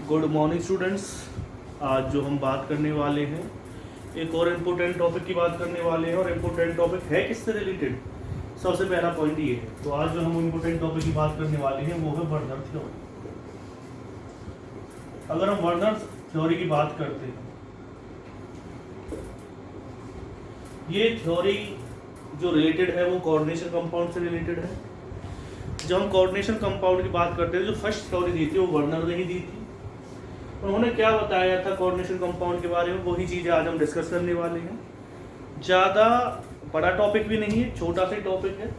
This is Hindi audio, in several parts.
Good morning students. आज जो हम बात करने वाले हैं एक और इम्पोर्टेंट टॉपिक की बात करने वाले हैं, और इम्पोर्टेंट टॉपिक है किससे रिलेटेड? सबसे पहला पॉइंट ये है। तो आज जो हम इम्पोर्टेंट टॉपिक की बात करने वाले हैं वो है वर्नर थ्योरी। अगर हम वर्नर थ्योरी की बात करते हैं, ये थ्योरी जो रिलेटेड है वो कोऑर्डिनेशन कंपाउंड से रिलेटेड है। जब हम कोऑर्डिनेशन कंपाउंड की बात करते हैं, जो फर्स्ट थ्योरी दी थी वो वर्नर ने ही दी थी। उन्होंने क्या बताया था कोऑर्डिनेशन कंपाउंड के बारे में, वही चीज़ें आज हम डिस्कस करने वाले हैं। ज़्यादा बड़ा टॉपिक भी नहीं है, छोटा सा टॉपिक है,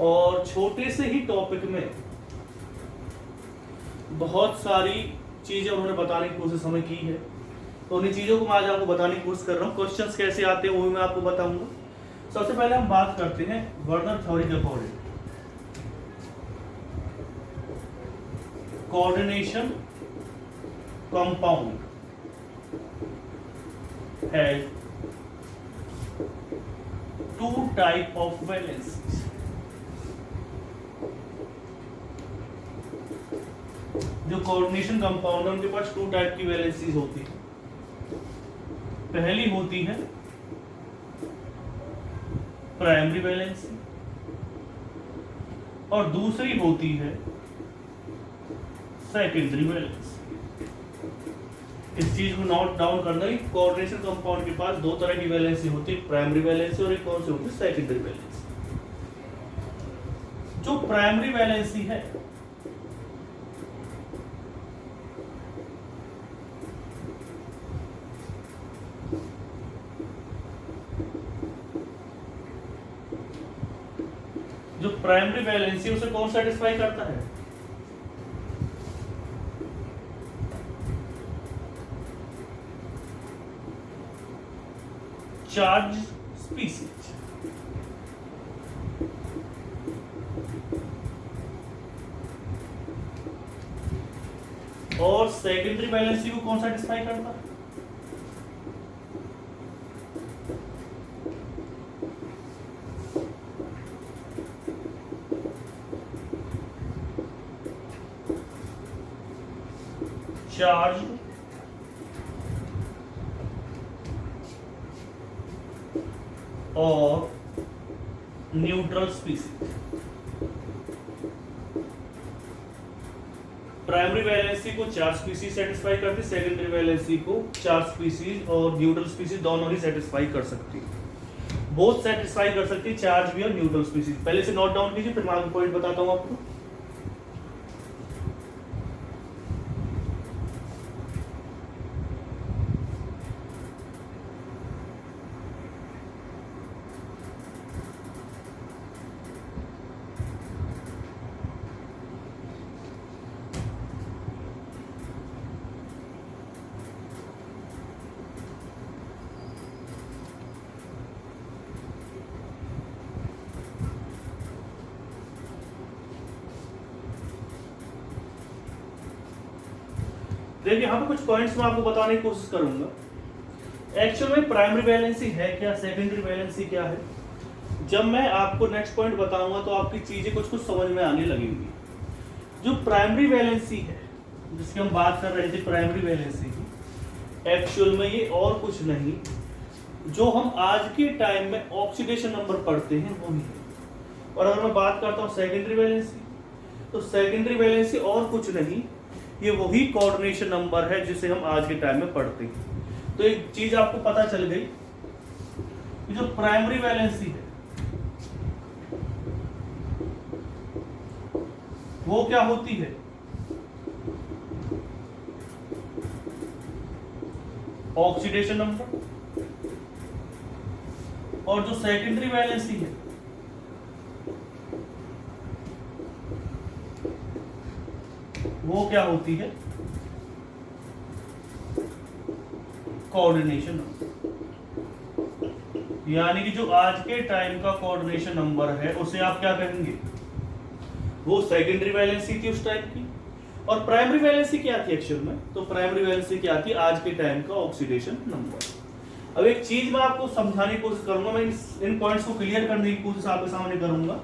और छोटे से ही टॉपिक में बहुत सारी चीज़ें उन्होंने बताने की कोशिश हमें की है। तो उन्हीं चीज़ों को मैं आज आपको बताने की कोशिश कर रहा हूँ। क्वेश्चंस कैसे आते हैं वो भी मैं आपको बताऊंगा। सबसे पहले हम बात करते हैं वर्नर थ्योरी के according. Coordination compound has two type of valencies. जो कोऑर्डिनेशन कंपाउंड है उनके पास 2 टाइप की वैलेंसीज होती है। पहली होती है प्राइमरी वैलेंसी और दूसरी होती है सेकेंडरी वैलेंसी। इस चीज को नोट डाउन करना है। कोऑर्डिनेशन कंपाउंड के पास 2 तरह की वैलेंसी होती है, प्राइमरी वैलेंसी और एक कौन सी होती है? Secondary valency. जो प्राइमरी वैलेंसी है उसे कौन सेटिस्फाई करता है? Charge species. और सेकेंडरी वैलेंसी को कौन सेटिस्फाई करता है? चार्ज और न्यूट्रल स्पीसीज। प्राइमरी वैलेंसी को 4 स्पीसीज सेटिस्फाई करती, सेकेंडरी वैलेंसी को 4 स्पीसीज और न्यूट्रल स्पीसीज दोनों ही सेटिस्फाई कर सकती। बोथ सेटिस्फाई कर सकती, चार्ज भी और न्यूट्रल स्पीसीज। पहले से नोट डाउन कीजिए, फिर मैं आपको पॉइंट बताता हूं आपको। देखिए यहाँ पे कुछ पॉइंट्स मैं आपको बताने की कोशिश करूंगा। एक्चुअल में प्राइमरी वैलेंसी है क्या, सेकेंडरी वैलेंसी क्या है, जब मैं आपको नेक्स्ट पॉइंट बताऊंगा तो आपकी चीजें कुछ कुछ समझ में आने लगेंगी। जो प्राइमरी वैलेंसी है जिसकी हम बात कर रहे थे, प्राइमरी वैलेंसी की, एक्चुअल में ये और कुछ नहीं, जो हम आज के टाइम में ऑक्सीडेशन नंबर पढ़ते हैं वो ही है। और अगर मैं बात करता हूँ सेकेंडरी वैलेंसी, तो सेकेंडरी वैलेंसी और कुछ नहीं, ये वही कोऑर्डिनेशन नंबर है जिसे हम आज के टाइम में पढ़ते हैं। तो एक चीज आपको पता चल गई कि जो प्राइमरी वैलेंसी है वो क्या होती है? Oxidation number. और जो सेकेंडरी वैलेंसी है वो क्या होती है? Coordination number. यानी कि जो आज के टाइम का कोऑर्डिनेशन नंबर है उसे आप क्या कहेंगे? वो सेकेंडरी वैलेंसी थी उस टाइम की। और प्राइमरी वैलेंसी क्या थी एक्चुअल में? तो प्राइमरी वैलेंसी क्या थी? आज के टाइम का ऑक्सीडेशन नंबर। अब एक चीज मैं आपको समझाने की कोशिश करूंगा, मैं इन पॉइंट्स को क्लियर करने की कोशिश आपके सामने करूंगा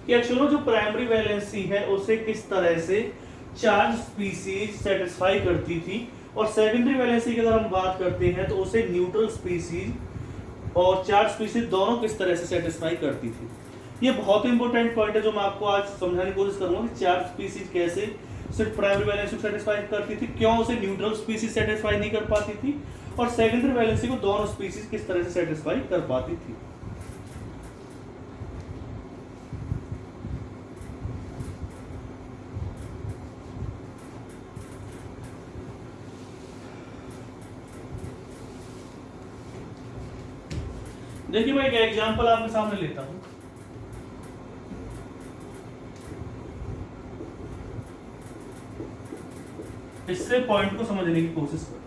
कि एक्चुअली जो प्राइमरी वैलेंसी है उसे किस तरह से चार्ज स्पीसीज सेटिस्फाई करती थी, और सेकेंडरी वैलेंसी की अगर हम बात करते हैं तो उसे न्यूट्रल स्पीसीज और चार्ज स्पीसीज दोनों किस तरह से सेटिस्फाई करती थी। ये बहुत इंपॉर्टेंट पॉइंट है जो मैं आपको आज समझाने की कोशिश करूंगा कि चार्ज स्पीसीज कैसे सिर्फ प्राइमरी वैलेंसी को सेटिस्फाई करती थी, क्यों उसे न्यूट्रल स्पीसीज सेटिस्फाई नहीं कर पाती थी, और सेकेंडरी वैलेंसी को दोनों स्पीसीज किस तरह से सेटिस्फाई कर पाती थी। देखिए मैं एक एग्जांपल आपके सामने लेता हूं। इससे पॉइंट को समझने की कोशिश करो।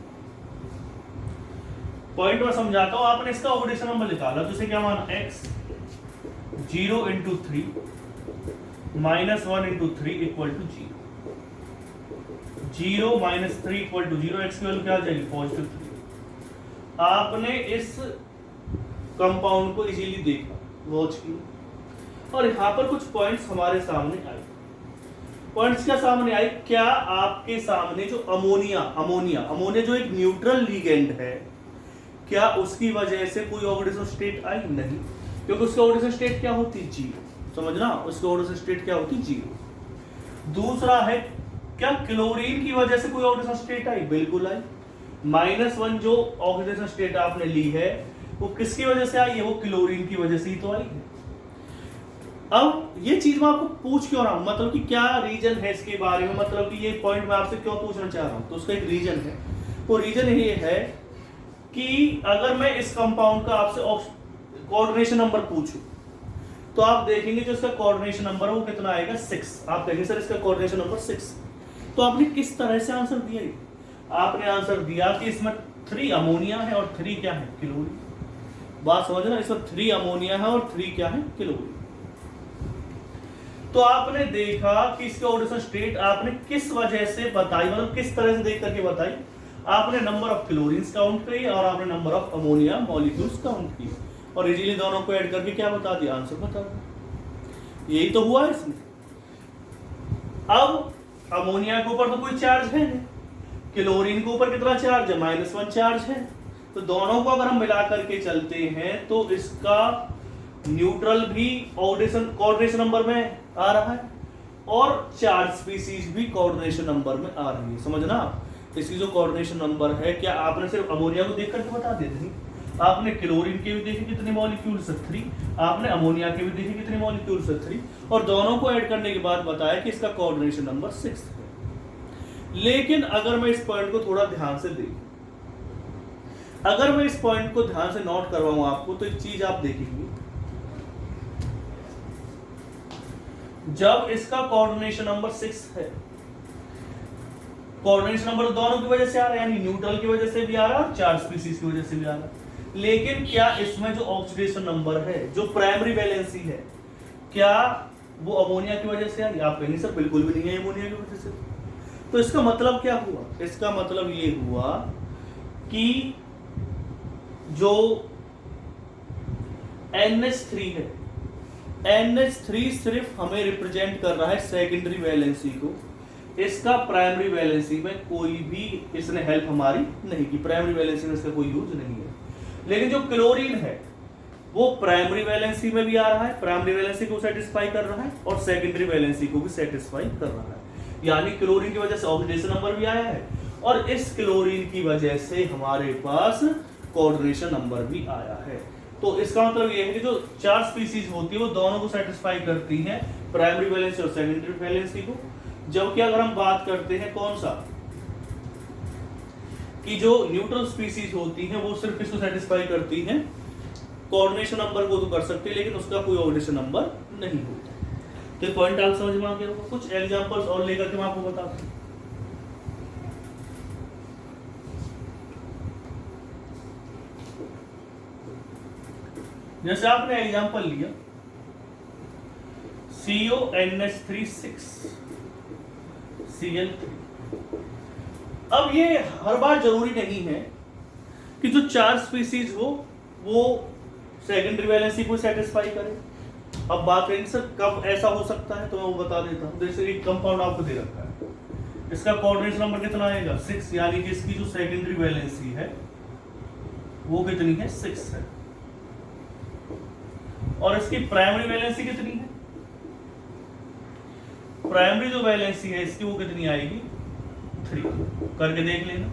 पॉइंट में समझाता हूं। आपने इसका ऑक्सीडेशन नंबर निकाला तो इसे क्या माना, x 0 × 3 -1 × 3 = 0। 0 - 3 = 0, x की वैल्यू क्या आ जाएगी, +3। आपने इस कंपाउंड को इजीली देखा, वॉच किया, और यहां पर कुछ पॉइंट्स हमारे सामने आए। पॉइंट्स क्या सामने आए, क्या आपके सामने जो अमोनिया जो एक न्यूट्रल लिगेंड है, क्या उसकी वजह से कोई ऑक्सीडेशन स्टेट आई? नहीं, क्योंकि उसकी ऑक्सीडेशन स्टेट क्या होती, जीरो। समझना, उसकी ऑक्सीडेशन स्टेट क्या होती, जीरो। दूसरा है, क्या क्लोरीन की वजह से कोई ऑक्सीडेशन स्टेट आई? बिल्कुल आई। -1 जो ऑक्सीडेशन स्टेट आपने ली है वो किसकी वजह से आई है, वो क्लोरीन की वजह से ही तो आई है। अब ये चीज मैं आपको पूछ क्यों रहा हूं, मतलब कि क्या रीजन है इसके बारे में, मतलब कि ये पॉइंट मैं आपसे क्यों पूछना चाह रहा हूं, तो उसका एक रीजन है। वो रीजन ये है कि अगर मैं इस कंपाउंड का आपसे कोऑर्डिनेशन नंबर पूछूं तो आप देखेंगे जो इसका कोऑर्डिनेशन नंबर है वो कितना आएगा, 6। आप कहेंगे सर इसका कोऑर्डिनेशन नंबर 6। तो आपने किस तरह से आंसर दिया? आपने आंसर दिया कि इसमें 3 अमोनिया है और 3 क्या है, क्लोरीन। बात समझना, इसमें 3 अमोनिया है और 3 क्या है, क्लोरीन। तो आपने देखा कि इसका ऑक्सीडेशन स्टेट आपने किस वजह से बताई, मतलब किस तरह से देख करके बताई। आपने नंबर ऑफ क्लोरीन्स काउंट किए और आपने number of ammonia molecules count किए, और इजीली दोनों को ऐड करके क्या बता दिया, आंसर बता दिया। यही तो हुआ इसमें। अब अमोनिया के ऊपर तो कोई चार्ज है नहीं, क्लोरीन के ऊपर कितना चार्ज है, -1 चार्ज है। तो दोनों को अगर हम मिला करके चलते हैं तो इसका न्यूट्रल भी कोऑर्डिनेशन नंबर में आ रहा है, और चार्ज स्पीसीज भी कोऑर्डिनेशन नंबर में आ रही है। समझना, इसकी जो कोऑर्डिनेशन नंबर है, क्या आपने सिर्फ अमोनिया को देख करके बता देते नहीं, आपने क्लोरीन के भी देखे कितने मॉलिक्यूल्स है, 3, आपने अमोनिया के भी देखे कितने मॉलिक्यूल्स है, 3, और दोनों को ऐड करने के बाद बताया कि इसका कोऑर्डिनेशन नंबर 6 है। लेकिन अगर मैं इस पॉइंट को थोड़ा ध्यान से देखूं, अगर मैं इस पॉइंट को ध्यान से नोट करवाऊं आपको, तो एक चीज आप देखेंगे, जब इसका कोऑर्डिनेशन नंबर 6 है, कोऑर्डिनेशन नंबर दोनों की वजह से आ रहा है, यानी न्यूट्रल की वजह से भी आ रहा है और चार्ज स्पीसीज की वजह से भी आ रहा है। लेकिन क्या इसमें जो ऑक्सीडेशन नंबर है, जो प्राइमरी वैलेंसी है, क्या वो अमोनिया की वजह से आई? आप कहेंगे सर बिल्कुल भी नहीं है अमोनिया की वजह से। तो इसका मतलब क्या हुआ, इसका मतलब ये हुआ कि जो NH3 है, NH3 सिर्फ हमें रिप्रेजेंट कर रहा है सेकेंडरी वैलेंसी को, इसका प्राइमरी वैलेंसी में कोई भी इसने हेल्प हमारी नहीं की, प्राइमरी वैलेंसी में इसका कोई यूज नहीं है। लेकिन जो क्लोरीन है वो प्राइमरी वैलेंसी में भी आ रहा है, प्राइमरी वैलेंसी को सेटिस्फाई कर रहा है और सेकेंडरी वैलेंसी को भी सेटिस्फाई कर रहा है। यानी क्लोरीन की वजह से ऑक्सीडेशन नंबर भी आया है, और इस क्लोरीन की वजह से हमारे पास कोऑर्डिनेशन नंबर भी आया है। तो इसका मतलब ये है कि जो 4 स्पीसीज होती है वो दोनों को सेटिस्फाई करती हैं, प्राइमरी वैलेंसी और सेकेंडरी वैलेंसी को। जबकि अगर हम बात करते हैं कौन सा, कि जो न्यूट्रल स्पीसीज होती हैं वो सिर्फ इसको सेटिस्फाई करती हैं, कोऑर्डिनेशन नंबर को तो कर सकते हैं लेकिन उसका कोई ऑर्डिनेशन नंबर नहीं होता। तो पॉइंट आप समझ में आ गया होगा। कुछ एग्जांपल्स और लेकर के मैं आपको बताता हूं। जैसे आपने एग्जांपल लिया CONH3 Cl3। अब ये हर बार जरूरी नहीं है कि जो 4 स्पीसीज हो वो सेकेंडरी वैलेंसी को सेटिस्फाई करे। अब बात करेंगे सर कब ऐसा हो सकता है, तो मैं वो बता देता हूं। जैसे एक कंपाउंड आपको दे रखा है इसका कोऑर्डिनेशन नंबर कितना आएगा 6, यानी कि इसकी जो सेकेंडरी वैलेंसी है वो कितनी है 6 है। और इसकी प्राइमरी वैलेंसी कितनी है, प्राइमरी जो वैलेंसी है इसकी वो कितनी आएगी 3। करके देख लेना,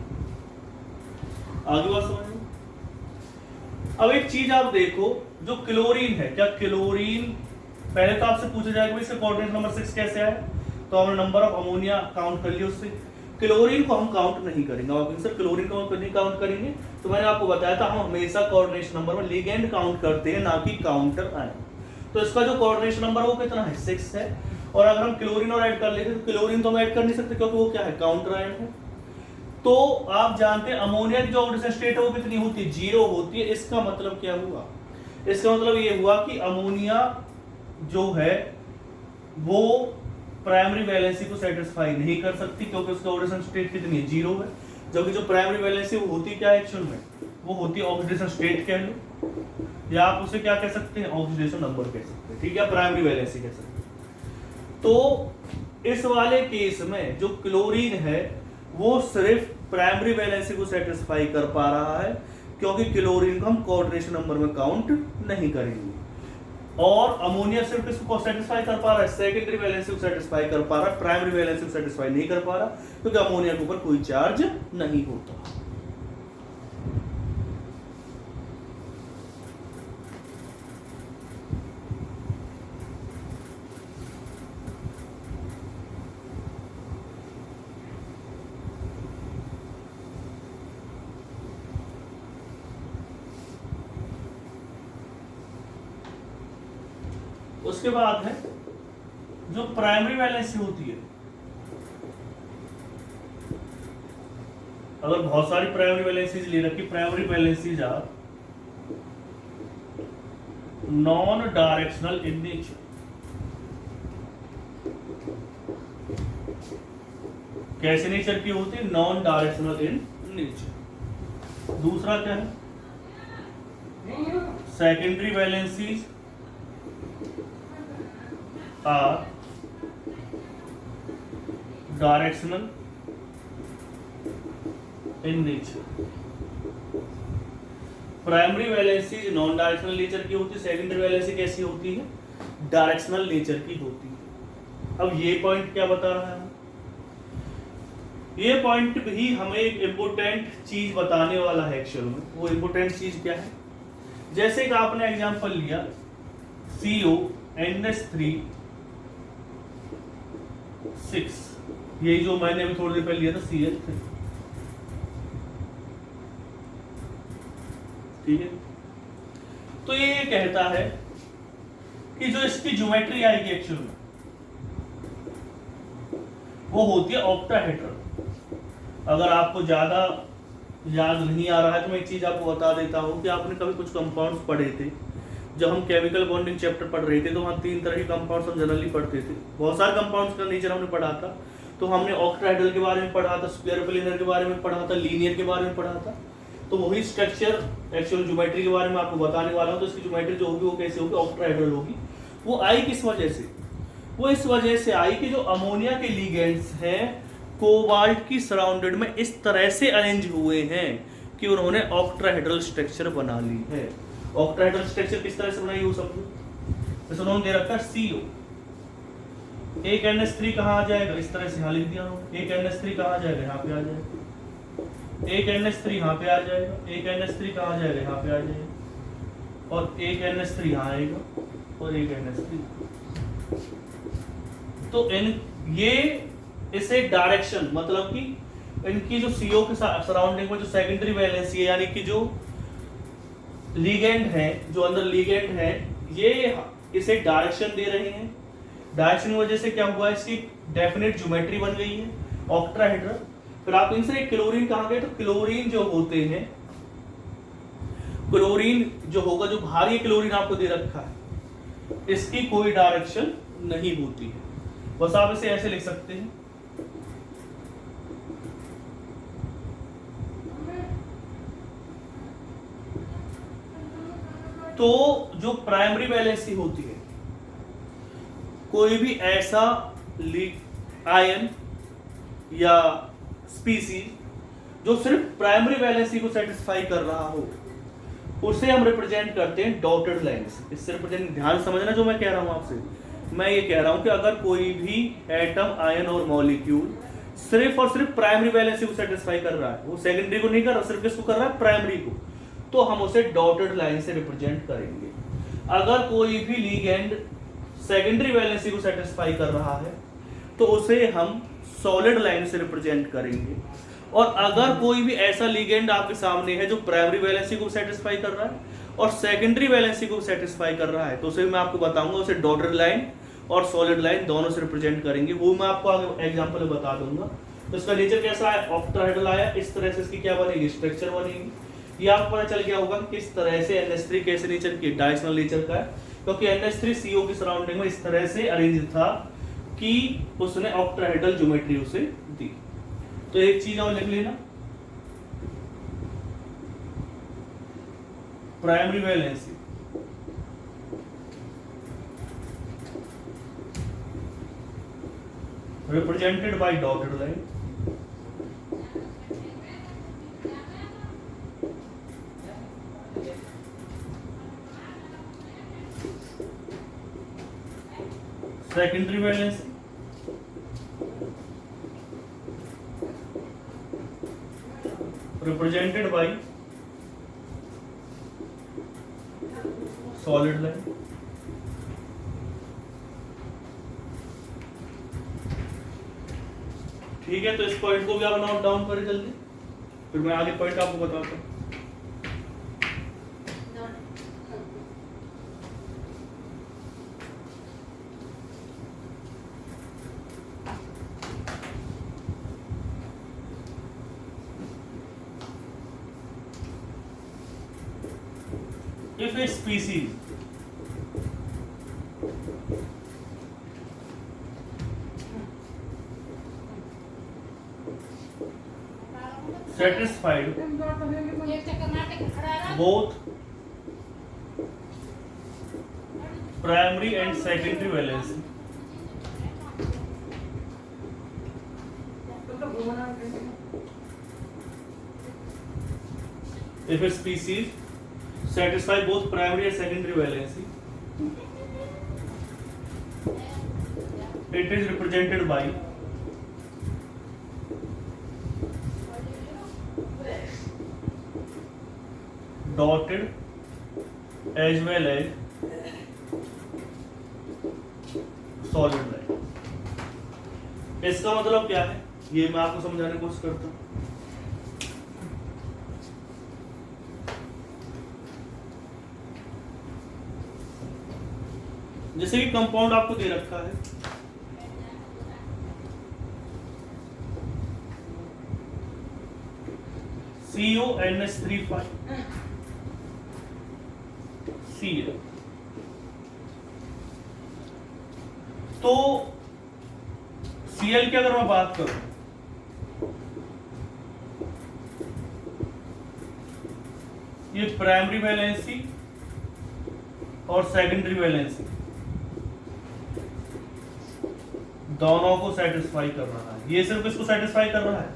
आगे बात समझ लो। अब एक चीज आप देखो, जो क्लोरीन है, क्या क्लोरीन, पहले तो आपसे पूछा जाएगा इसका कोऑर्डिनेट नंबर 6 कैसे आया, तो हमने नंबर ऑफ अमोनिया काउंट कर लिया उससे। क्लोरीन को हम काउंट नहीं करेंगे। आप सर क्लोरीन को हम नहीं काउंट करेंगे, तो मैंने आपको बताया था हम हमेशा कोऑर्डिनेशन नंबर में लिगेंड काउंट करते हैं, ना कि काउंटर आयन। तो इसका जो कोऑर्डिनेशन नंबर वो कितना है 6 है। और अगर हम क्लोरीन और ऐड कर लेते तो क्लोरीन तो हम ऐड कर नहीं सकते क्योंकि वो क्या है काउंटर आयन है। तो आप जानते हैं अमोनिया की जो ऑक्सीडेशन स्टेट है वो कितनी होती है 0 होती है। इसका मतलब क्या हुआ, इसका मतलब ये हुआ कि अमोनिया जो है वो प्राइमरी वैलेंसी को सेटिस्फाई नहीं कर सकती क्योंकि उसका ऑक्सीडेशन स्टेट कितनी है 0 है। जबकि जो प्राइमरी वैलेंसी वो होती क्या है एक्चुअल में, वो होती है ऑक्सीडेशन स्टेट कह लो, या आप उसे क्या कह सकते हैं ऑक्सीडेशन नंबर कह सकते हैं, ठीक है, प्राइमरी वैलेंसी कह सकते हैं। तो इस वाले केस में जो क्लोरीन है वो सिर्फ प्राइमरी वैलेंसी को सेटिस्फाई कर पा रहा है क्योंकि क्लोरीन को हम कोऑर्डिनेशन नंबर में काउंट नहीं करेंगे। और अमोनिया सिर्फ इसको सेटिस्फाई कर पा रहा है, सेकेंडरी वैलेंसी को सेटिस्फाई कर पा रहा है, प्राइमरी वैलेंसी को सेटिस्फाई नहीं कर पा रहा क्योंकि अमोनिया के ऊपर कोई चार्ज नहीं होता। उसके बाद है जो प्राइमरी वैलेंसी होती है। अगर बहुत सारी प्राइमरी वैलेंसीज ले रखी, primary valencies are non directional in nature. कैसे नेचर की होती है, नॉन डायरेक्शनल इन नेचर। दूसरा क्या है, secondary valencies are directional in nature। Primary valency non directional nature की होती है, सेकेंडरी वैलेंसी कैसी होती है डायरेक्शनल नेचर की होती है। अब ये पॉइंट क्या बता रहा है, ये पॉइंट भी हमें एक इम्पोर्टेंट चीज बताने वाला है एक्चुअल में। वो इम्पोर्टेंट चीज क्या है, जैसे कि आपने एग्जांपल लिया CONS3 यही जो मैंने अभी थोड़ी देर पहले लिया था CH3, ठीक है। तो ये कहता है कि जो इसकी ज्योमेट्री आएगी एक्चुअल में वो होती है ऑक्टाहेड्रल। अगर आपको ज्यादा याद नहीं आ रहा है तो मैं एक चीज आपको बता देता हूं कि आपने कभी कुछ कंपाउंड्स पढ़े थे, जब हम केमिकल बॉन्डिंग चैप्टर पढ़ रहे थे तो वहाँ 3 तरह के कंपाउंड्स हम जनरली पढ़ते थे। बहुत सारे कंपाउंड्स का नेचर हमने पढ़ा था, तो हमने ऑक्टाहेड्रल के बारे में पढ़ा था, स्क्वायर प्लेनर के बारे में पढ़ा था, लीनियर के बारे में पढ़ा था। तो वही स्ट्रक्चर एक्चुअल ज्योमेट्री के बारे में आपको बताने वाला हूँ। तो इसकी ज्योमेट्री जो होगी वो कैसे होगी, ऑक्टाहेड्रल होगी। वो आई किस वजह से, वो इस वजह से आई कि जो अमोनिया के लिगेंड्स हैं कोबाल्ट की सराउंडेड में इस तरह से अरेंज हुए हैं कि उन्होंने ऑक्टाहेड्रल स्ट्रक्चर बना ली है। ऑक्टाहेड्रल स्ट्रक्चर किस तरह से बनाई हो सब, जैसे उन्होंने दे रखा है CO, एक NH3 कहाँ आ जाएगा, इस तरह से यहाँ लिख दिया उन्होंने। एक NH3 कहाँ आ जाएगा, यहाँ पे आ जाएगा। एक NH3 यहाँ पे आ जाएगा, एक NH3 कहाँ आ जाएगा, यहाँ पे आ जाएगा, और एक NH3 यहाँ आएगा, और एक NH3। तो इन ये इसे डायरेक्शन मतलब कि इनकी जो CO के सराउंडिंग में जो सेकेंडरी वैलेंसी है, यानी कि जो लिगेंड है, जो अंदर लिगेंड है, ये इसे डायरेक्शन दे रहे हैं। डायरेक्शन की वजह से क्या हुआ, इसकी डेफिनेट ज्योमेट्री बन गई है ऑक्टाहेड्रल। फिर आप इनसे क्लोरीन कहाँ गए, तो क्लोरीन जो होते हैं, क्लोरीन जो होगा, जो भारी क्लोरीन आपको दे रखा है, इसकी कोई डायरेक्शन नहीं होती है। बस आप इसे ऐसे लिख सकते हैं, तो जो प्राइमरी वैलेंसी होती है, कोई भी ऐसा आयन या स्पीसीज जो सिर्फ प्राइमरी वैलेंसी को सेटिस्फाई कर रहा हो, उसे हम रिप्रेजेंट करते हैं डॉटेड लाइन से। इससे रिप्रेजेंट, ध्यान समझना जो मैं कह रहा हूं आपसे। मैं ये कह रहा हूं कि अगर कोई भी एटम, आयन और मॉलिक्यूल सिर्फ और सिर्फ प्राइमरी वैलेंसी को सेटिस्फाई कर रहा है, वो सेकेंडरी को नहीं कर रहा, सिर्फ किसको कर रहा है, प्राइमरी को, तो हम उसे डॉटेड लाइन से रिप्रेजेंट करेंगे। अगर कोई भी लिगेंड सेकेंडरी वैलेंसी को सेटिस्फाई कर रहा है तो उसे हम सॉलिड लाइन से रिप्रेजेंट करेंगे। और अगर कोई भी ऐसा लिगेंड आपके सामने है जो प्राइमरी वैलेंसी को सेटिस्फाई कर रहा है और सेकेंडरी वैलेंसी को सेटिस्फाई कर रहा है, तो उसे मैं आपको बताऊंगा, उसे डॉटेड लाइन और सॉलिड लाइन दोनों से रिप्रेजेंट करेंगे। वो मैं आपको आगे एग्जांपल में बता दूंगा। तो इसका नेचर कैसा है, ऑक्टाहेड्रल आया, इस तरह से इसकी क्या बनेगी, स्ट्रक्चर बनेगी। ये आपको पता चल गया होगा किस तरह से NH3 कैसे नेचर की, डायगोनल नेचर का है, क्योंकि NH3 CO की सराउंडिंग में इस तरह से अरेंज था कि उसने ऑक्टाहेड्रल ज्योमेट्री उसे दी। तो एक चीज और लिख लेना, primary valency represented by dotted line, secondary valency represented by solid line। ठीक है, तो इस पॉइंट को भी आप नोट डाउन करें जल्दी, फिर मैं आगे पॉइंट आपको बताता हूं। If a species satisfied both primary and secondary valency, if a species satisfy both primary and secondary valency, it is represented by dotted as well as solid line। इसका मतलब क्या है, ये मैं आपको समझाने की कोशिश करता हूं। जैसे कि कंपाउंड आपको दे रखा है, CONH3 Cl, तो Cl की अगर मैं बात करूं, ये प्राइमरी वैलेंसी और सेकेंडरी वैलेंसी दोनों को सेटिस्फाई कर रहा है। ये सिर्फ इसको सेटिस्फाई कर रहा है,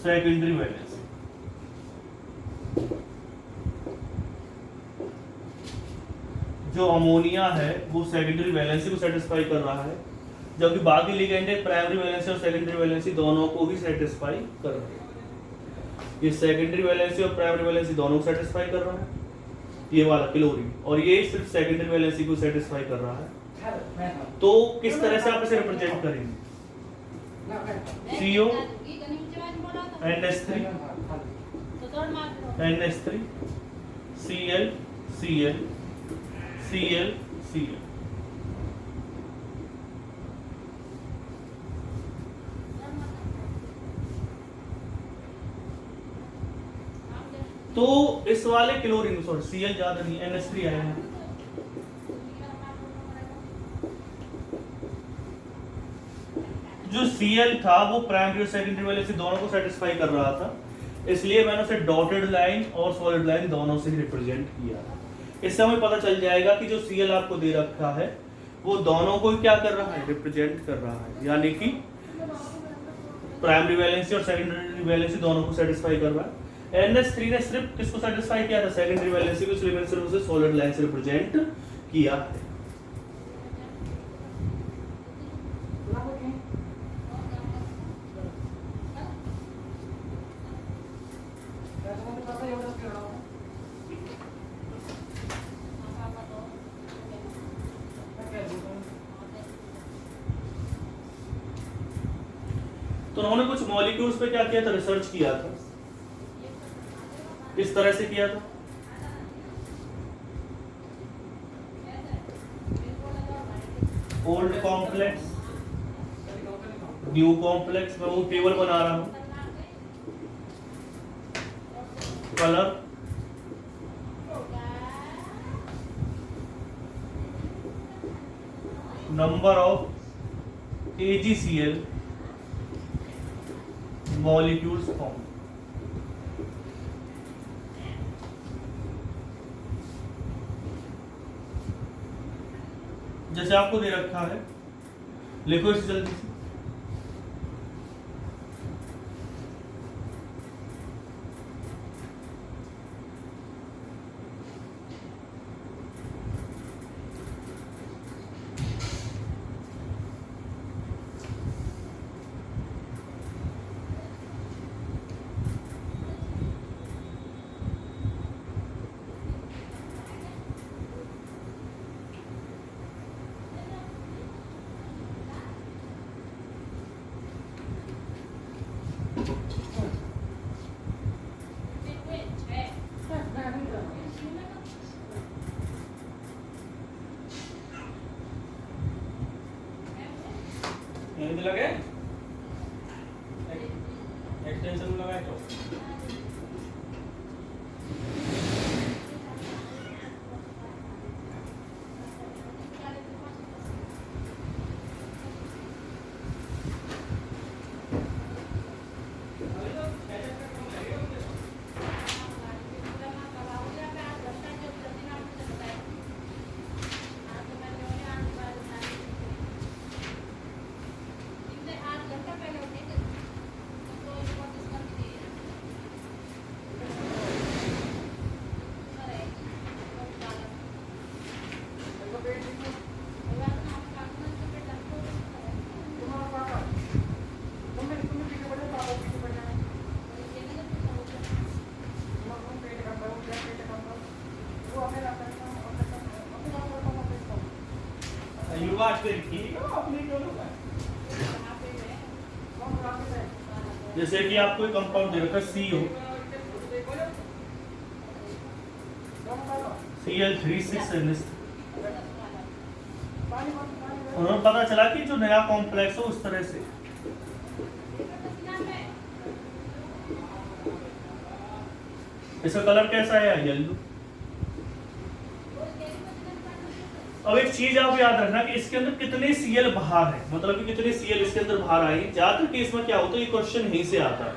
सेकेंडरी वैलेंसी। जो अमोनिया है वो सेकेंडरी वैलेंसी को सेटिस्फाई कर रहा है, जबकि बाकी लिगेंड प्राइमरी वैलेंसी और सेकेंडरी वैलेंसी दोनों को ही सेटिस्फाई कर रहे हैं। ये सेकेंडरी वैलेंसी और प्राइमरी वैलेंसी दोनों को सेटिस्फाई कर रहा है, ये वाला क्लोरीन, और ये सिर्फ सेकेंडरी वैलेंसी को सेटिस्फाई कर रहा है। तो किस तरह से आप इसे रिप्रेजेंट करेंगे, CO NH3 NH3 Cl Cl Cl Cl। तो इस वाले क्लोरीन, सॉरी Cl ज्यादा नहीं, NH3 आया है, जो Cl था वो प्राइमरी और सेकेंडरी वैलेंसी दोनों को सेटिस्फाई कर रहा था, इसलिए मैंने उसे डॉटेड लाइन और सॉलिड लाइन दोनों से ही रिप्रेजेंट किया। इससे हमें पता चल जाएगा कि जो Cl आपको दे रखा है वो दोनों को क्या कर रहा है, रिप्रेजेंट कर रहा है। यानी कि प्राइमरी वैलेंसी और सेकेंडरी वैलेंसी दोनों को सेटिस्फाई कर रहा है। NH3 ने सिर्फ किसको सेटिस्फाई किया था, सेकेंडरी वैलेंसी को, इसलिए मैंने सिर्फ उसे सॉलिड लाइन से रिप्रेजेंट किया है। तो उन्होंने कुछ मॉलिक्यूल्स पे क्या किया था, रिसर्च किया था। किस तरह से किया था, ओल्ड कॉम्प्लेक्स, न्यू कॉम्प्लेक्स, मैं वो टेबल बना रहा हूं। Colour, number of AgCl molecules form. जैसे आपको दे रखा है, लिखो इसे जल्दी से। लगे एक्सटेंशन लगाए तो जैसे कि आपको एक कंपाउंड दे रखा है CO Cl3,6NH3। उन्होंने पता चला कि जो नया कॉम्प्लेक्स हो उस तरह से इसका कलर कैसा है, येलो। अब एक चीज आप याद रखना कि इसके अंदर कितने Cl बाहर है, मतलब कि कितने Cl इसके अंदर बाहर आए। ज्यादातर केस में क्या होता है, ये क्वेश्चन यहीं से आता है।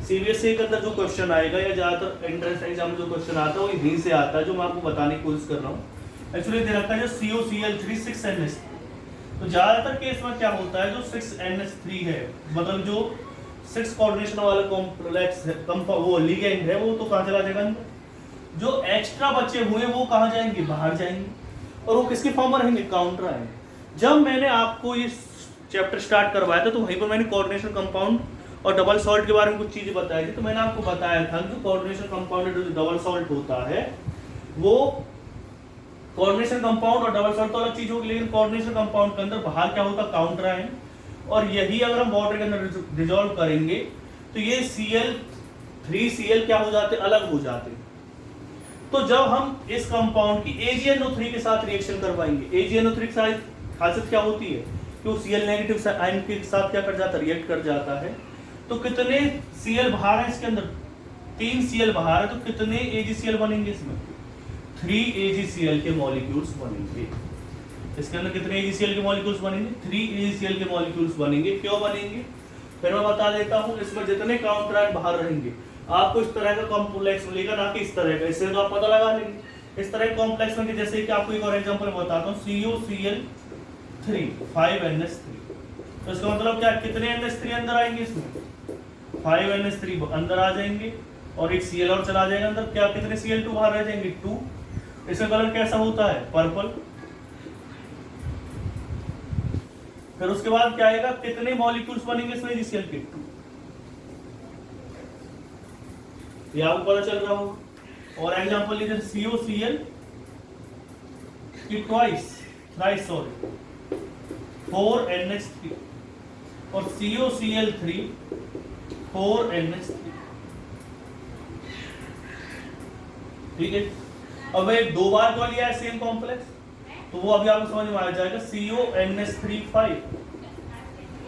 CBSE के अंदर जो क्वेश्चन आएगा या ज्यादातर एंट्रेंस एग्जाम में जो क्वेश्चन आता है वो यहीं से आता है, जो मैं आपको बताने की कोशिश कर रहा हूँ। एक्चुअली दे रखा है जो COCl3,6NH3। तो ज्यादातर केस में क्या होता है, जो 6NH3 है, मतलब जो 6 कोऑर्डिनेशन वाला कॉम्प्लेक्स है, वो लिगेंड है, वो तो कहाँ चला जाएगा अंदर। जो एक्स्ट्रा बचे हुए वो कहाँ जाएंगे, बाहर जाएंगे, और वो किसके फॉर्म में रहेंगे, काउंटर आएंगे। जब मैंने आपको ये चैप्टर स्टार्ट करवाया था तो वहीं पर मैंने कोऑर्डिनेशन कंपाउंड और डबल सॉल्ट के बारे में कुछ चीजें बताई थी। तो मैंने आपको बताया था कि कोऑर्डिनेशन कंपाउंड जो डबल सॉल्ट होता है वो कोऑर्डिनेशन कंपाउंड और डबल सॉल्ट तो अलग चीज होगी, लेकिन कोऑर्डिनेशन कंपाउंड के अंदर बाहर क्या होता है, काउंटर आयन। और यही अगर हम वाटर के अंदर डिसॉल्व करेंगे तो ये Cl3Cl क्या हो जाते, अलग हो जाते। तो जब हम इस कंपाउंड की AgNO3 के साथ रिएक्शन करवाएंगे, AgNO3 की खासियत क्या होती है कि वो Cl नेगेटिव आयन के साथ क्या कर जाता है, रिएक्ट कर जाता है। तो कितने Cl बाहर है इसके अंदर, 3 Cl बाहर है, तो कितने AgCl बनेंगे इसमें, 3 AgCl के मॉलिक्यूल्स बनेंगे। इसके अंदर कितने AgCl के मॉलिक्यूल्स बनेंगे, 3 AgCl के मॉलिक्यूल्स बनेंगे। क्यों बनेंगे, फिर मैं बता देता हूँ। इसमें जितने काउंटर आयन बाहर रहेंगे आपको इस तरह का कॉम्प्लेक्स मिलेगा, ना कि इस तरह का। इससे तो आप पता लगा लेंगे इस तरह के कॉम्प्लेक्स में, जैसे कि आपको एक और एग्जांपल बताता हूँ, COCl3 5NH3। तो इसका मतलब क्या, कितने NH3 अंदर आएंगे इसमें, 5 NH3 अंदर आ जाएंगे और एक Cl और चला जाएगा अंदर, क्या कितने Cl2 बाहर रह जाएंगे, 2। इसका कलर कैसा होता है, पर्पल। फिर उसके बाद क्या आएगा, कितने मॉलिक्यूल्स बनेंगे इसमें AgCl के, 2। ये आपको पता चल रहा होगा। और एग्जांपल लीजिए COCl की थ्राइस 4 NH3 और COCl3 4 NH3, ठीक है। अब एक 2 बार क्यों लिया है सेम कॉम्प्लेक्स, तो वो अभी आपको समझ में आ जाएगा। CONH3 5,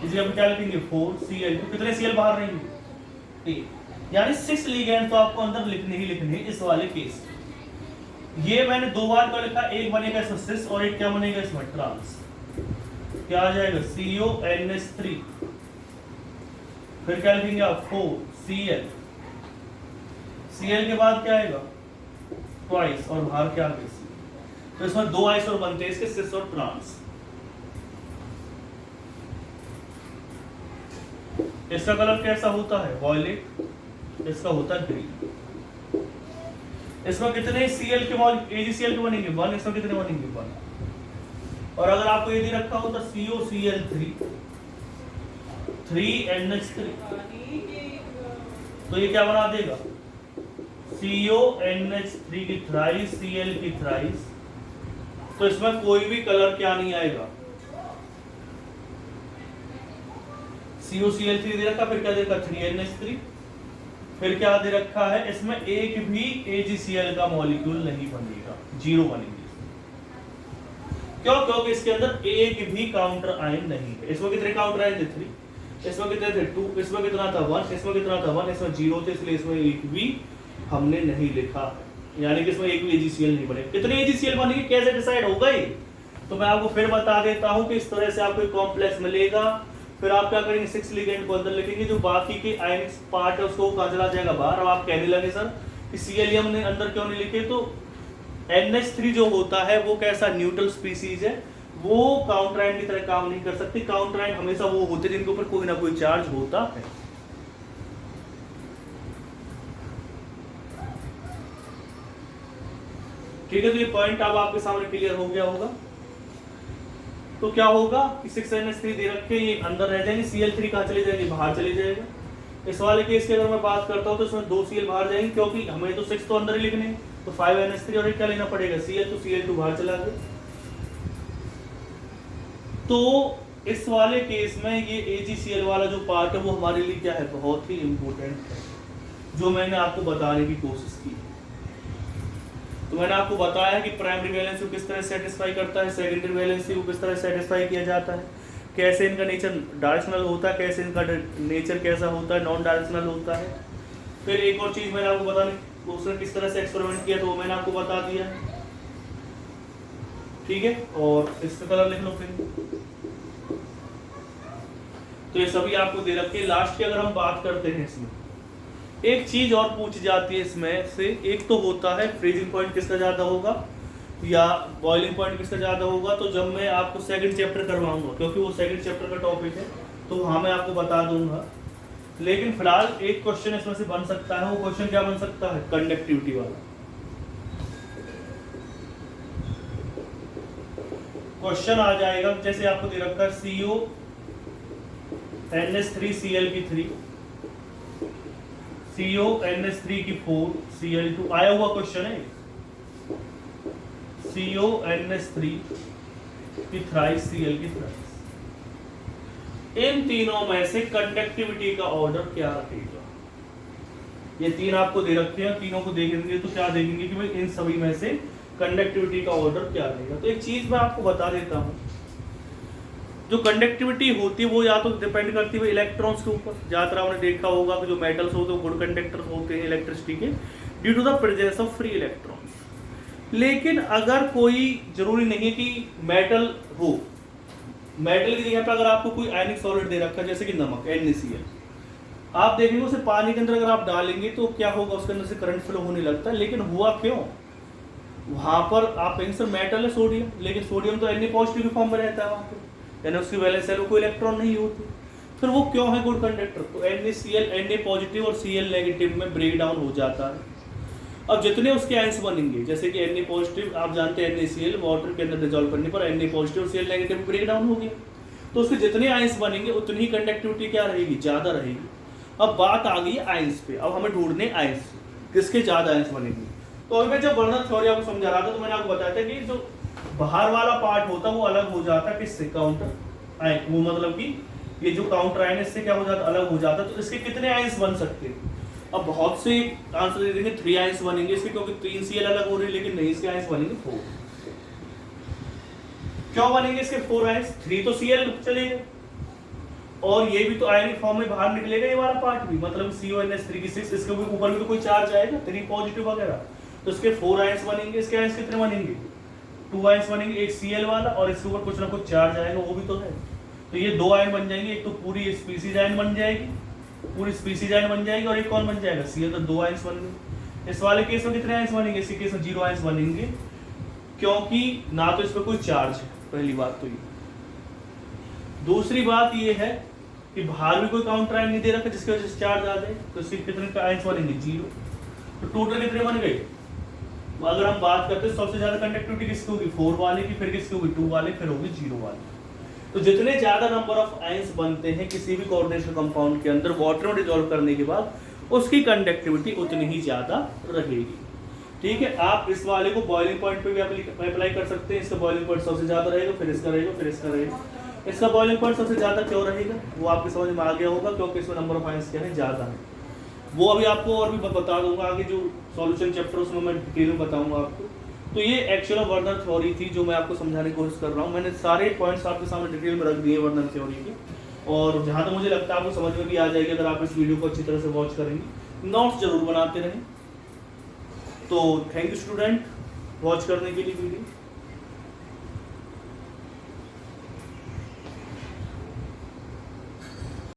इसे अब क्या लिखेंगे 4Cl2, कितने Cl बाहर रहेंगे, 8, यानी 6 लिगेंड तो आपको अंदर लिखने ही लिखने इस वाले केस। ये मैंने 2 बार क्यों लिखा, एक बनेगा इसमें सिस और एक क्या बनेगा इसमें ट्रांस, क्या आ जाएगा CONH3, फिर क्या लिखेंगे आप 4Cl, Cl के बाद क्या आएगा ट्वाइस और बाहर क्या आगे, तो इसमें 2 आइसोर बनते हैं इसके, सिस और ट्रांस। इसका कलर कैसा होता है, वॉयलेट, इसका होता है ग्रीन। इसमें कितने Cl के AgCl के बनेंगे 1, इसमें कितने बनेंगे 1। और अगर आपको ये दे रखा होता COCl3 3NH3, तो ये क्या बना देगा, CONH3 की थ्राइस, Cl की थ्राइस, तो इसमें कोई भी कलर क्या नहीं आएगा, COCl3 दे रखा, फिर क्या दे रखा 3NH3, फिर क्या दे रखा है, इसमें एक भी AgCl का मॉलिक्यूल नहीं बनेगा, 0 बनेंगे। क्यों, क्योंकि इसके अंदर एक भी काउंटर आयन नहीं है। इसमें कितने काउंटर आयन थे, 3, इसमें कितने थे 2, इसमें कितना था 1, इसमें कितना था 1, इसमें 0 थे, इसलिए इसमें एक भी हमने नहीं लिखा है, यानी कि इसमें एक भी AgCl नहीं बने। कितने AgCl बनेंगे कैसे डिसाइड होगा ये, तो मैं आपको फिर बता देता हूं कि इस तरह से आपको एक कॉम्प्लेक्स मिलेगा, फिर आप क्या करेंगे 6 लिगेंड को अंदर लिखेंगे, जो बाकी के आयनिक पार्ट है उसको कहां चला जाएगा बाहर। अब आप कहने लगे सर कि Cl हमने अंदर क्यों नहीं लिखे, तो NH3 जो होता है वो कैसा न्यूट्रल स्पीसीज है, वो काउंटर आयन की तरह काम नहीं कर सकती। काउंटर आयन हमेशा वो होते हैं जिनके ऊपर कोई ना कोई चार्ज होता है। ठीक है, तो ये पॉइंट अब आपके सामने क्लियर हो गया होगा। तो क्या होगा कि 6NH3 दे रखे, ये अंदर रह जाएंगे, Cl3 कहाँ चले जाएंगे, बाहर चले जाएगा। इस वाले केस की अगर मैं बात करता हूँ तो इसमें 2 Cl बाहर जाएंगे, क्योंकि हमें तो 6 तो अंदर ही लिखने हैं, तो 5NH3 और क्या लेना पड़ेगा Cl, तो Cl2 बाहर चला गया। तो इस वाले केस में ये AgCl वाला जो पार्ट है वो हमारे लिए क्या है, बहुत ही इंपॉर्टेंट है, जो मैंने आपको बताने की कोशिश की। तो मैंने आपको बताया कि प्राइमरी वैलेंसी को किस तरह सेटिस्फाई करता है, सेकेंडरी वैलेंसी को किस तरह सेटिस्फाई किया जाता है, कैसे इनका नेचर डायरेक्शनल होता है, कैसे इनका नेचर कैसा होता है, नॉन डायरेक्शनल होता है। फिर एक और चीज़ मैंने आपको बताने उसने किस तरह से एक्सपेरिमेंट किया, तो वो मैंने आपको बता दिया, ठीक है। और इसका कलर लिख लो फिर। तो ये सभी आपको दे रखे। लास्ट की अगर हम बात करते हैं, इसमें एक चीज और पूछी जाती है इसमें से, एक तो होता है फ्रीजिंग पॉइंट किसका ज्यादा होगा या बॉइलिंग पॉइंट किसका ज्यादा होगा। तो जब मैं आपको सेकंड चैप्टर करवाऊंगा, क्योंकि वो सेकंड चैप्टर का टॉपिक है, तो वहां मैं आपको बता दूंगा। लेकिन फिलहाल एक क्वेश्चन इसमें से बन सकता है, वो क्वेश्चन क्या बन सकता है, कंडक्टिविटी वाला क्वेश्चन आ जाएगा। जैसे आपको दे रखा है CONH3Cl की 3, CONH3 की 4, Cl2 आया हुआ क्वेश्चन है। CONH3 की थ्राइस, Cl की थ्राइस, इन तीनों में से कंडक्टिविटी का ऑर्डर क्या रहेगा। ये तीन आपको दे रखे हैं, तीनों को देखेंगे तो क्या देखेंगे कि भाई इन सभी में से कंडक्टिविटी का ऑर्डर क्या रहेगा। तो एक चीज मैं आपको बता देता हूं, जो कंडक्टिविटी होती है वो या तो डिपेंड करती है इलेक्ट्रॉन्स के ऊपर। ज्यादातर आपने देखा होगा कि जो मेटल्स होते हैं गुड कंडक्टर्स होते हैं इलेक्ट्रिसिटी के, due to the presence of free electrons. लेकिन अगर कोई जरूरी नहीं है कि मेटल हो, मेटल की जगह पर अगर आपको कोई आयनिक सॉलिड दे रखा है जैसे कि नमक NaCl, आप देखेंगे उसे पानी के अंदर अगर आप डालेंगे तो क्या होगा, उसके अंदर से करंट फ्लो होने लगता है। लेकिन हुआ क्यों, वहां पर आप कहेंगे सर मेटल है सोडियम, लेकिन सोडियम तो Na पॉजिटिव के फॉर्म में रहता है वहां पर, यानी उसकी वैलेंस शेल में कोई इलेक्ट्रॉन नहीं होते, फिर वो क्यों है गुड कंडक्टर? तो NaCl Na पॉजिटिव और Cl नेगेटिव में ब्रेक डाउन हो जाता है। अब जितने उसके आयंस बनेंगे, जैसे कि Na पॉजिटिव आप जानते हैं NaCl वाटर के अंदर डिजोल्व करने पर Na पॉजिटिव और Cl नेगेटिव ब्रेक डाउन हो गया, तो उसके जितने आयंस बनेंगे उतनी ही कंडक्टिविटी क्या रहेगी, ज़्यादा रहेगी। अब बात आ गई आयंस पे, अब हमें ढूंढने आयंस किसके ज़्यादा आयंस बनेंगे। तो अभी मैं जब बर्नर थ्योरी आपको समझा रहा था तो मैंने आपको बताया था कि जो बाहर वाला पार्ट होता है वो अलग हो जाता है किससे, काउंटर आयन, वो मतलब कि ये जो काउंटर आयन इससे क्या हो जाता, अलग हो जाता है। तो इसके कितने आयंस बन सकते हैं? अब बहुत से आंसर दे देंगे 3 आयंस बनेंगे इसके, क्योंकि 3 Cl अलग हो रही है, लेकिन नहीं, इसके आयंस बनेंगे 4। क्यों बनेंगे इसके 4 आयंस? 3 तो Cl चलेगा और ये भी तो आयनिक फॉर्म में बाहर निकलेगा, ये वाला पार्ट भी, मतलब CONH3 की 6, इसके ऊपर भी तो कोई चार्ज आएगा 3 पॉजिटिव वगैरह, तो इसके 4 आयंस बनेंगे। इसके आयंस कितने बनेंगे? 2 आयंस बनेंगे, एक Cl वाला और इसके ऊपर कुछ ना कुछ चार्ज आएगा, वो भी तो है। तो ये 2 आयन बन जाएंगे, एक तो पूरी स्पीसीज आयन बन जाएगी, पूरी स्पीसीज आयन बन जाएगी, और एक कौन बन जाएगा, Cl, तो 2 आयंस बन गए। इस वाले केस में कितने आयंस बनेंगे? इसी केस में 0 आयंस बनेंगे, क्योंकि ना तो इस पर कोई चार्ज है, पहली बात तो ये। दूसरी बात ये है कि बाहर भी कोई काउंटर आयन नहीं दे रखा जिसकी वजह से चार्ज आ जाए, तो इसके कितने आयंस बनेंगे? 0। तो टोटल कितने बन गए? अगर हम बात करते हैं सबसे ज्यादा कंडक्टिविटी किसकी होगी? 4 वाले की, फिर किसकी होगी? 2 वाले, फिर होगी 0 वाले। तो जितने ज्यादा नंबर ऑफ आयंस बनते हैं किसी भी कोऑर्डिनेशन कंपाउंड के अंदर वाटर में डिसॉल्व करने के बाद, उसकी कंडक्टिविटी उतनी ही ज्यादा रहेगी। ठीक है, आप इस वाले को बॉइलिंग पॉइंट पे भी अप्लाई कर सकते हैं। इसका बॉइलिंग पॉइंट सबसे ज्यादा रहेगा, फिर इसका रहेगा, फिर इसका रहेगा। इसका बॉइलिंग पॉइंट सबसे ज्यादा क्यों रहेगा वो आपके समझ में आ गया होगा, क्योंकि इसमें नंबर ऑफ आयंस क्या है, ज्यादा है। वो अभी आपको और भी बता दूंगा आगे, जो सॉल्यूशन चैप्टर उसमें मैं डिटेल में बताऊंगा आपको। तो ये एक्चुअल वर्नर थ्योरी थी जो मैं आपको समझाने की कोशिश कर रहा हूँ। मैंने सारे पॉइंट्स आपके सामने डिटेल में रख दिए वर्नर थ्योरी के, और जहाँ तक मुझे लगता है आपको समझ में भी आ जाएगी अगर आप इस वीडियो को अच्छी तरह से वॉच करेंगे। नोट्स जरूर बनाते रहें। तो थैंक यू स्टूडेंट वॉच करने के लिए वीडियो।